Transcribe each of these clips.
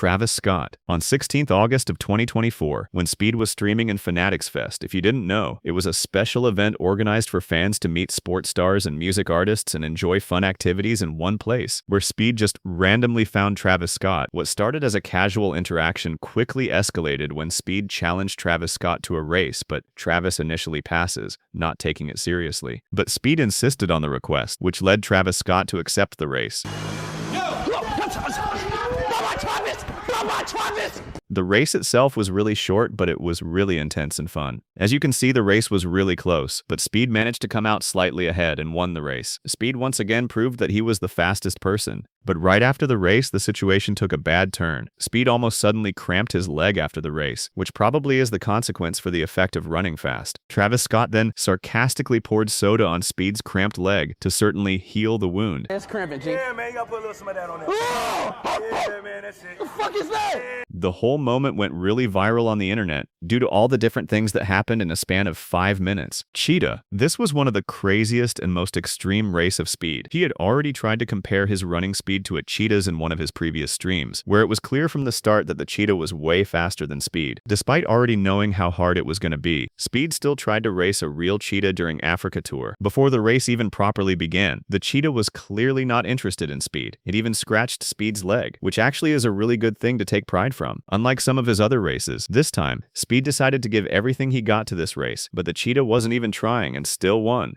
Travis Scott. On 16th August of 2024, when Speed was streaming in Fanatics Fest, if you didn't know, it was a special event organized for fans to meet sports stars and music artists and enjoy fun activities in one place, where Speed just randomly found Travis Scott. What started as a casual interaction quickly escalated when Speed challenged Travis Scott to a race, but Travis initially passes, not taking it seriously. But Speed insisted on the request, which led Travis Scott to accept the race. The race itself was really short, but it was really intense and fun. As you can see, the race was really close, but Speed managed to come out slightly ahead and won the race. Speed once again proved that he was the fastest person. But right after the race, the situation took a bad turn. Speed almost suddenly cramped his leg after the race, which probably is the consequence for the effect of running fast. Travis Scott then sarcastically poured soda on Speed's cramped leg to certainly heal the wound. It's cramping, G. Yeah, man, you gotta put a little some of that on there. Yeah, man, that's it. What the fuck is that? The whole moment went really viral on the internet due to all the different things that happened in a span of 5 minutes. Cheetah. This was one of the craziest and most extreme race of Speed. He had already tried to compare his running speed to a cheetah's in one of his previous streams, where it was clear from the start that the cheetah was way faster than Speed. Despite already knowing how hard it was going to be, Speed still tried to race a real cheetah during Africa Tour. Before the race even properly began, the cheetah was clearly not interested in Speed. It even scratched Speed's leg, which actually is a really good thing to take pride from. Unlike some of his other races, this time, Speed decided to give everything he got to this race, but the cheetah wasn't even trying and still won.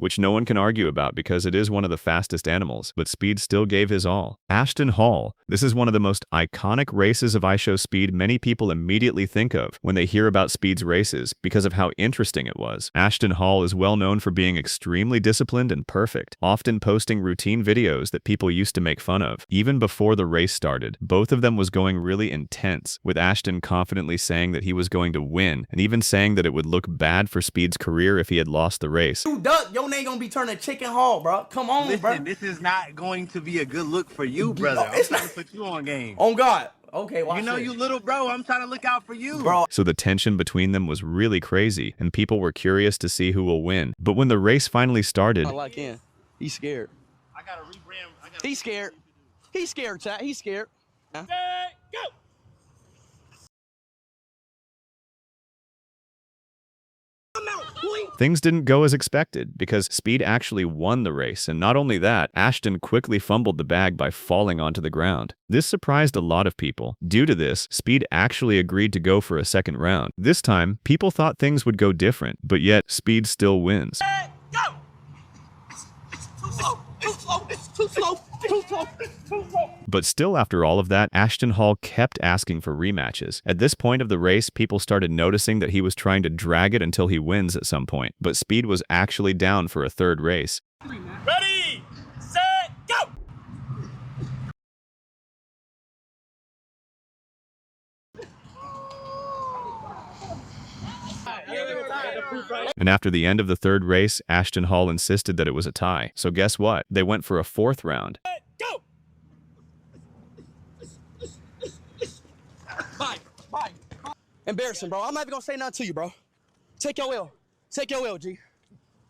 Which no one can argue about because it is one of the fastest animals, but Speed still gave his all. Ashton Hall. This is one of the most iconic races of iShowSpeed many people immediately think of when they hear about Speed's races because of how interesting it was. Ashton Hall is well known for being extremely disciplined and perfect, often posting routine videos that people used to make fun of. Even before the race started, both of them was going really intense, with Ashton confidently saying that he was going to win, and even saying that it would look bad for Speed's career if he had lost the race. You duck, your name gonna be turning chicken hall, bro. Come on, Listen, bro. this is not going to be a good look for you, brother. It's I'm not. trying to put you on game. On God. Okay, watch You know, this. you little bro, I'm trying to look out for you. Bro. So the tension between them was really crazy, and people were curious to see who will win. But when the race finally started, I like him. He's scared. I gotta rebrand. He's scared. He's scared, chat. He's scared. Huh? Go! things didn't go as expected because Speed actually won the race, and not only that, Ashton quickly fumbled the bag by falling onto the ground. This surprised a lot of people. Due to this, Speed actually agreed to go for a second round. This time, people thought things would go different, but yet Speed still wins. Go! It's too slow. It's slow. It's too slow. Too slow. Too slow. But still, after all of that, Ashton Hall kept asking for rematches. At this point of the race, people started noticing that he was trying to drag it until he wins at some point. But Speed was actually down for a third race. Ready, set, go! And after the end of the third race, Ashton Hall insisted that it was a tie. So guess what? They went for a fourth round. Go! Bye. Bye. Embarrassing, bro. I'm not even gonna say nothing to you, bro. Take your L. Take your L, G.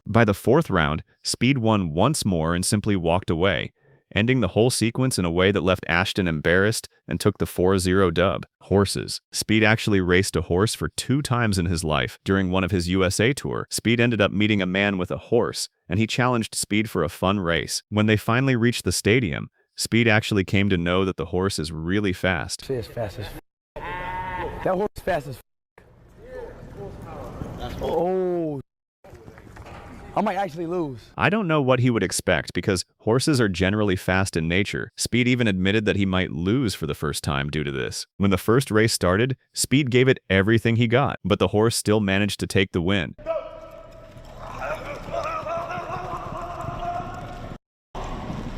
By the fourth round, Speed won once more and simply walked away, ending the whole sequence in a way that left Ashton embarrassed and took the 4-0 dub. Horses. Speed actually raced a horse for 2 times in his life. During one of his USA tour, Speed ended up meeting a man with a horse, and he challenged Speed for a fun race. When they finally reached the stadium, Speed actually came to know that the horse is really fast. It's fast as that horse is fast as oh, I might actually lose. I don't know what he would expect because horses are generally fast in nature. Speed even admitted that he might lose for the first time due to this. When the first race started, Speed gave it everything he got, but the horse still managed to take the win.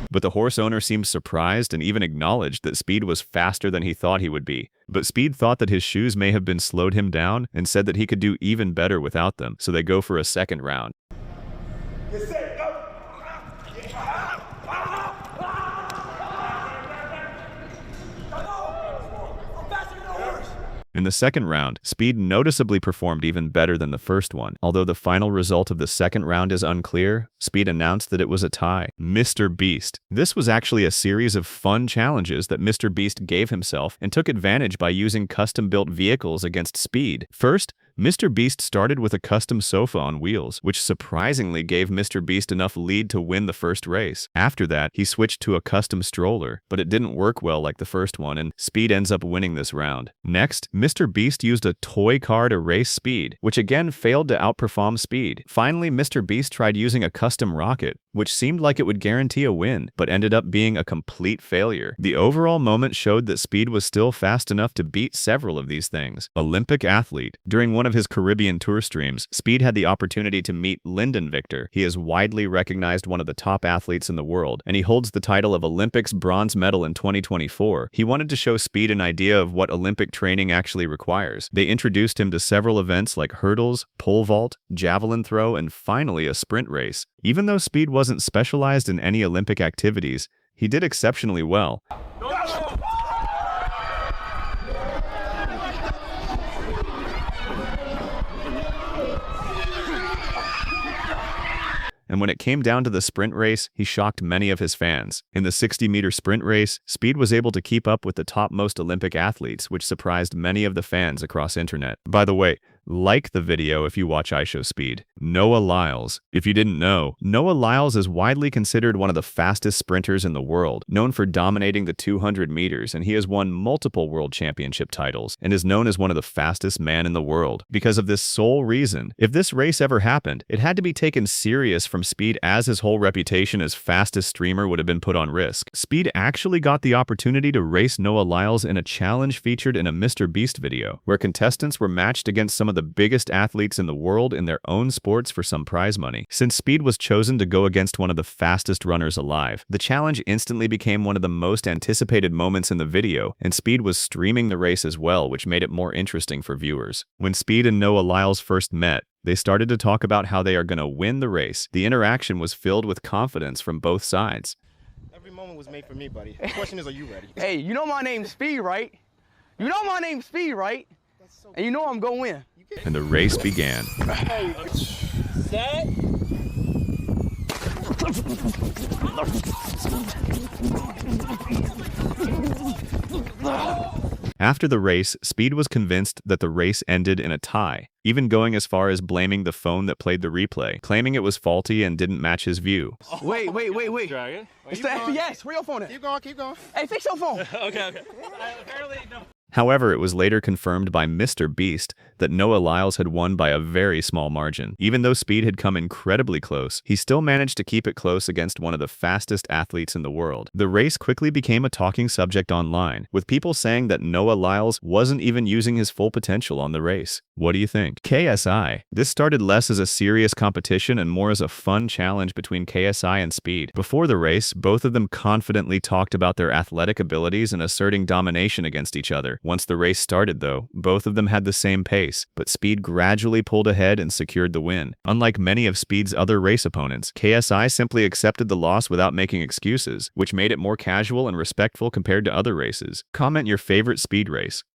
But the horse owner seemed surprised and even acknowledged that Speed was faster than he thought he would be. But Speed thought that his shoes may have been slowed him down and said that he could do even better without them, so they go for a second round. In the second round, Speed noticeably performed even better than the first one. Although the final result of the second round is unclear, Speed announced that it was a tie. MrBeast. This was actually a series of fun challenges that MrBeast gave himself and took advantage by using custom-built vehicles against Speed. First, MrBeast started with a custom sofa on wheels, which surprisingly gave MrBeast enough lead to win the first race. After that, he switched to a custom stroller, but it didn't work well like the first one, and Speed ends up winning this round. Next, MrBeast used a toy car to race Speed, which again failed to outperform Speed. Finally, MrBeast tried using a custom rocket, which seemed like it would guarantee a win, but ended up being a complete failure. The overall moment showed that Speed was still fast enough to beat several of these things. Olympic athlete. During one of his Caribbean tour streams, Speed had the opportunity to meet Lyndon Victor. He is widely recognized one of the top athletes in the world, and he holds the title of Olympics bronze medal in 2024. He wanted to show Speed an idea of what Olympic training actually requires. They introduced him to several events like hurdles, pole vault, javelin throw, and finally a sprint race. Even though Speed wasn't specialized in any Olympic activities, he did exceptionally well. And when it came down to the sprint race, he shocked many of his fans. In the 60-meter sprint race, Speed was able to keep up with the topmost Olympic athletes, which surprised many of the fans across internet. By the way, like the video if you watch iShowSpeed. Noah Lyles. If you didn't know, Noah Lyles is widely considered one of the fastest sprinters in the world, known for dominating the 200 meters, and he has won multiple world championship titles, and is known as one of the fastest men in the world. Because of this sole reason, if this race ever happened, it had to be taken serious from Speed, as his whole reputation as fastest streamer would have been put on risk. Speed actually got the opportunity to race Noah Lyles in a challenge featured in a MrBeast video, where contestants were matched against some of the biggest athletes in the world in their own sports for some prize money. Since Speed was chosen to go against one of the fastest runners alive, the challenge instantly became one of the most anticipated moments in the video, and Speed was streaming the race as well, which made it more interesting for viewers. When Speed and Noah Lyles first met, they started to talk about how they are going to win the race. The interaction was filled with confidence from both sides. Every moment was made for me, buddy. The question is, are you ready? Hey, you know my name's Speed, right? You know my name's Speed, right? And you know I'm gonna win. And the race began. Set. After the race, Speed was convinced that the race ended in a tie, even going as far as blaming the phone that played the replay, claiming it was faulty and didn't match his view. Wait. Dragon. It's the FPS. Where your phone at? Keep going, keep going. Hey, fix your phone. Okay. Apparently, no. However, it was later confirmed by MrBeast that Noah Lyles had won by a very small margin. Even though Speed had come incredibly close, he still managed to keep it close against one of the fastest athletes in the world. The race quickly became a talking subject online, with people saying that Noah Lyles wasn't even using his full potential on the race. What do you think? KSI. This started less as a serious competition and more as a fun challenge between KSI and Speed. Before the race, both of them confidently talked about their athletic abilities and asserting domination against each other. Once the race started, though, both of them had the same pace, but Speed gradually pulled ahead and secured the win. Unlike many of Speed's other race opponents, KSI simply accepted the loss without making excuses, which made it more casual and respectful compared to other races. Comment your favorite Speed race.